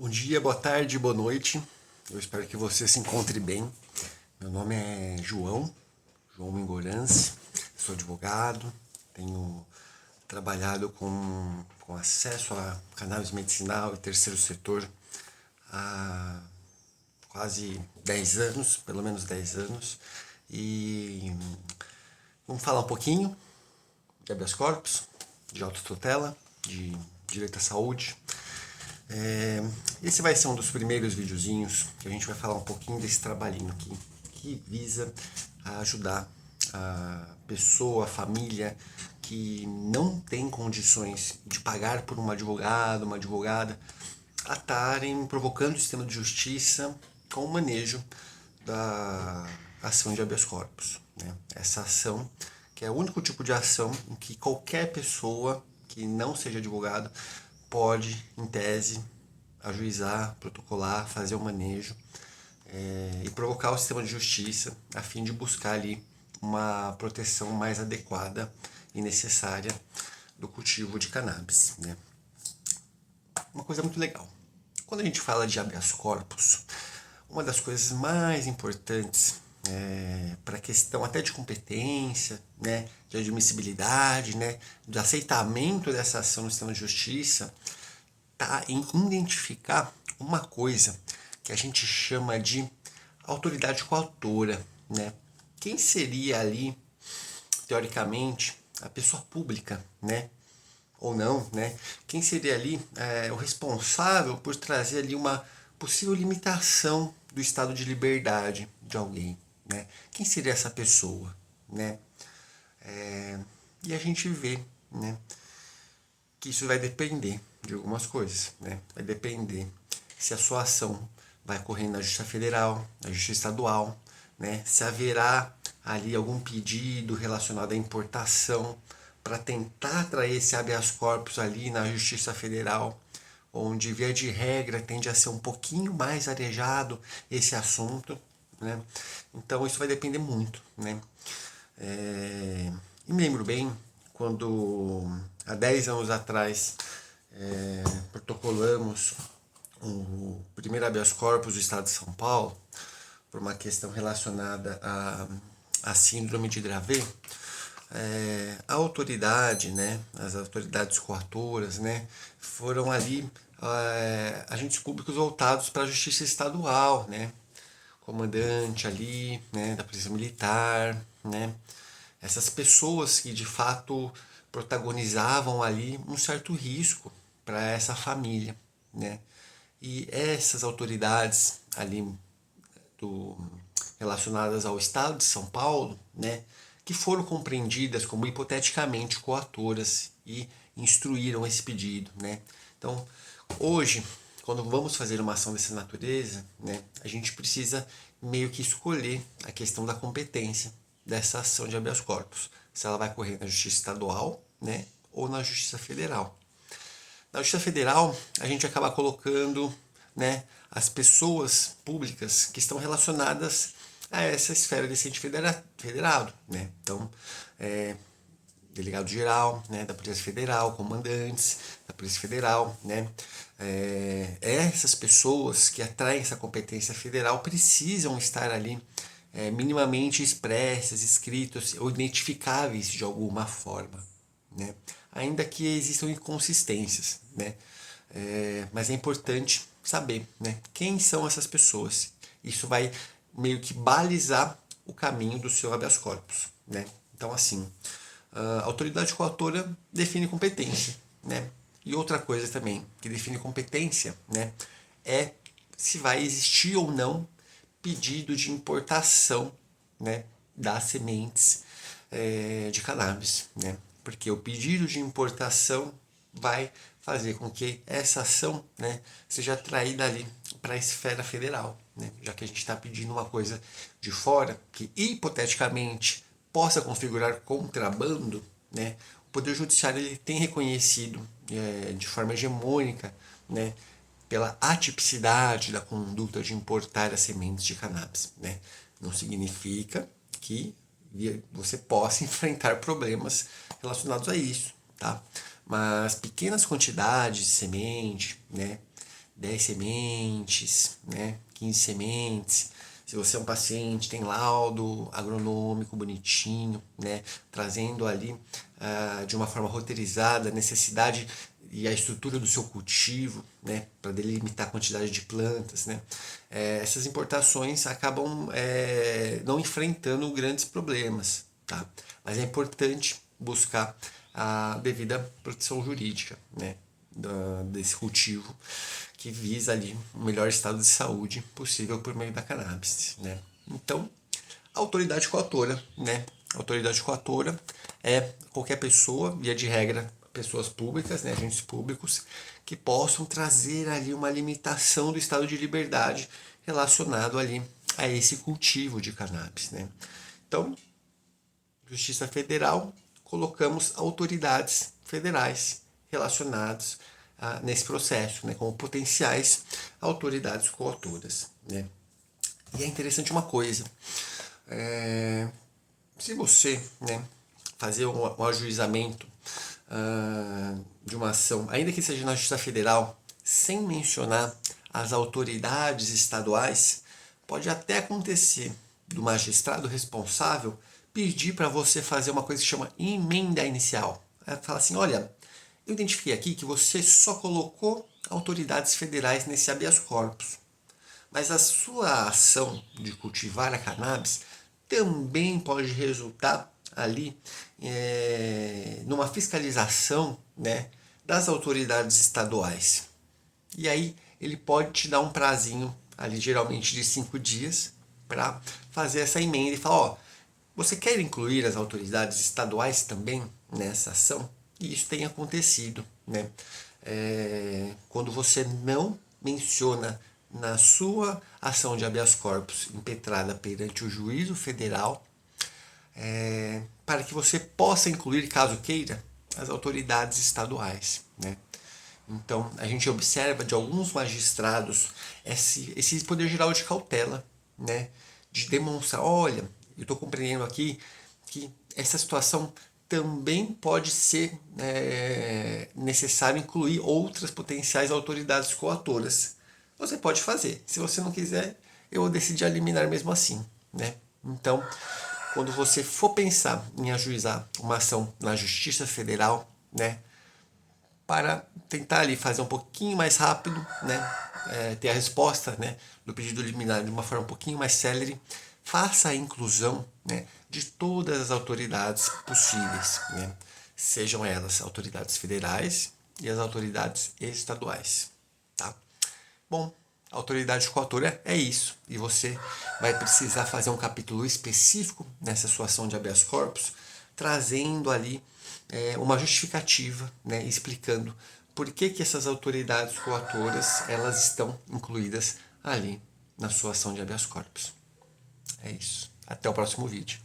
Bom dia, boa tarde, boa noite. Eu espero que você se encontre bem. Meu nome é João Mingorance, sou advogado, tenho trabalhado com acesso a cannabis medicinal e terceiro setor há quase 10 anos, pelo menos 10 anos. E vamos falar um pouquinho de habeas corpus, de autotutela, de direito à saúde. Esse vai ser um dos primeiros videozinhos que a gente vai falar um pouquinho desse trabalhinho aqui, que visa ajudar a pessoa, a família que não tem condições de pagar por um advogado, uma advogada, a estarem provocando o sistema de justiça com o manejo da ação de habeas corpus, né? Essa ação, que é o único tipo de ação em que qualquer pessoa que não seja advogado pode, em tese, ajuizar, protocolar, fazer o manejo e provocar o sistema de justiça a fim de buscar ali uma proteção mais adequada e necessária do cultivo de cannabis, né? Uma coisa muito legal. Quando a gente fala de habeas corpus, uma das coisas mais importantes para a questão até de competência, né, de admissibilidade, né, de aceitamento dessa ação no sistema de justiça, está em identificar uma coisa que a gente chama de autoridade coautora, né? Quem seria ali, teoricamente, a pessoa pública, né? Ou não, né? Quem seria ali o responsável por trazer ali uma possível limitação do estado de liberdade de alguém, né? Quem seria essa pessoa, né? E a gente vê, né, que isso vai depender de algumas coisas, né? Vai depender se a sua ação vai correr na Justiça Federal, na Justiça Estadual, né? Se haverá ali algum pedido relacionado à importação para tentar atrair esse habeas corpus ali na Justiça Federal, onde via de regra tende a ser um pouquinho mais arejado esse assunto, né? Então isso vai depender muito, né? E me lembro bem quando há 10 anos atrás protocolamos o primeiro habeas corpus do estado de São Paulo por uma questão relacionada à síndrome de Dravet. A autoridade, né, as autoridades coautoras, né, foram ali agentes públicos voltados para a justiça estadual, né, comandante ali, né, da polícia militar, né, essas pessoas que de fato protagonizavam ali um certo risco para essa família, né? E essas autoridades ali do, relacionadas ao Estado de São Paulo, né, que foram compreendidas como hipoteticamente coautoras e instruíram esse pedido, né? Então, hoje, quando vamos fazer uma ação dessa natureza, né, a gente precisa meio que escolher a questão da competência dessa ação de habeas corpus, se ela vai correr na Justiça Estadual, né, ou na Justiça Federal. Na Justiça Federal, a gente acaba colocando, né, as pessoas públicas que estão relacionadas a essa esfera desse ente federado, né? Então, delegado geral, né, da Polícia Federal, comandantes da Polícia Federal, né? Essas pessoas que atraem essa competência federal precisam estar ali minimamente expressas, escritas ou identificáveis de alguma forma, né? Ainda que existam inconsistências, né? Mas é importante saber, né, quem são essas pessoas. Isso vai meio que balizar o caminho do seu habeas corpus, né? Então, assim, a autoridade coautora define competência, né? E outra coisa também que define competência, né, é se vai existir ou não pedido de importação, né, das sementes de cannabis, né? Porque o pedido de importação vai fazer com que essa ação, né, seja atraída ali para a esfera federal, né? Já que a gente está pedindo uma coisa de fora que hipoteticamente possa configurar contrabando, né? O Poder Judiciário ele tem reconhecido de forma hegemônica, né, pela atipicidade da conduta de importar as sementes de cannabis, né? Não significa que você possa enfrentar problemas relacionados a isso, tá? Mas pequenas quantidades de semente, né, 10 sementes, né, 15 sementes. Se você é um paciente, tem laudo agronômico bonitinho, né, trazendo ali de uma forma roteirizada a necessidade e a estrutura do seu cultivo, né, para delimitar a quantidade de plantas, né, essas importações acabam não enfrentando grandes problemas, tá? Mas é importante buscar a devida proteção jurídica, né, desse cultivo que visa ali o melhor estado de saúde possível por meio da cannabis, né? Então, a autoridade coautora, né? A autoridade coautora é qualquer pessoa, via de regra, pessoas públicas, né, agentes públicos, que possam trazer ali uma limitação do estado de liberdade relacionado ali a esse cultivo de cannabis, né? Então, Justiça Federal, colocamos autoridades federais relacionadas nesse processo, né, como potenciais autoridades coautoras, né? E é interessante uma coisa, se você, né, fazer um ajuizamento de uma ação, ainda que seja na Justiça Federal, sem mencionar as autoridades estaduais, pode até acontecer do magistrado responsável pedir para você fazer uma coisa que chama emenda inicial. Fala assim, olha, eu identifiquei aqui que você só colocou autoridades federais nesse habeas corpus, mas a sua ação de cultivar a cannabis também pode resultar ali numa fiscalização, né, das autoridades estaduais. E aí ele pode te dar um prazinho ali, geralmente de 5 dias, para fazer essa emenda e falar, ó, você quer incluir as autoridades estaduais também nessa ação? E isso tem acontecido, né? Quando você não menciona na sua ação de habeas corpus impetrada perante o juízo federal, para que você possa incluir, caso queira, as autoridades estaduais, né? Então, a gente observa de alguns magistrados esse poder geral de cautela, né? De demonstrar, olha, eu estou compreendendo aqui que essa situação também pode ser necessário incluir outras potenciais autoridades coautoras. Você pode fazer. Se você não quiser, eu decidi eliminar mesmo assim, né? Então, quando você for pensar em ajuizar uma ação na Justiça Federal, né, para tentar ali fazer um pouquinho mais rápido, né, ter a resposta, né, do pedido liminar de uma forma um pouquinho mais célere, faça a inclusão, né, de todas as autoridades possíveis, né, sejam elas autoridades federais e as autoridades estaduais, tá? Bom, a autoridade coautora é isso, e você vai precisar fazer um capítulo específico nessa sua ação de habeas corpus, trazendo ali uma justificativa, né, explicando por que essas autoridades coautoras elas estão incluídas ali na sua ação de habeas corpus. É isso. Até o próximo vídeo.